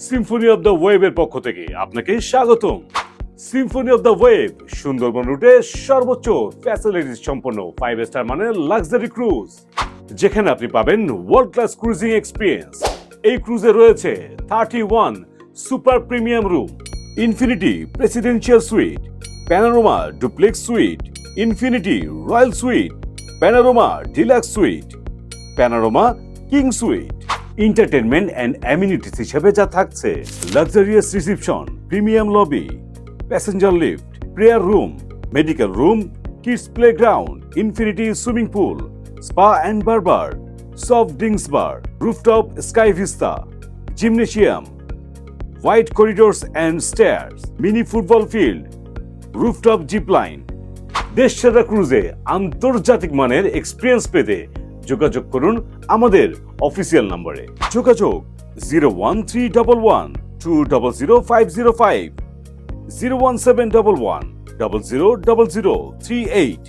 Symphony of the ওয়েবের পক্ষ থেকে আপনাকে স্বাগতম। Symphony of the web Sundarban রুটে সর্বোচ্চ ফ্যাসিলিটিস সম্পন্ন 5 স্টার মানের লাক্সারি ক্রুজ, যেখানে আপনি পাবেন ওয়ার্ল্ড ক্লাস ক্রুজিং এক্সপিরিয়েন্স। এই ক্রুজে রয়েছে 31 super premium room, infinity presidential suite, panorama duplex suite, infinity royal suite, panorama deluxe suite, panorama king suite. Entertainment and amenities হিসেবে যা থাকছে: luxurious reception, premium lobby, passenger lift, prayer room, medical room, kids playground, infinity swimming pool, spa and barber, soft drinks bar, rooftop sky vista, gymnasium, white corridors and stairs, mini football field, rooftop zip line. দেশসেরা ক্রুজে আন্তর্জাতিক মানের experience পেতে যোগাযোগ করুন আমাদের official নম্বরে। যোগাযোগ 01311 200505, 01711 000038।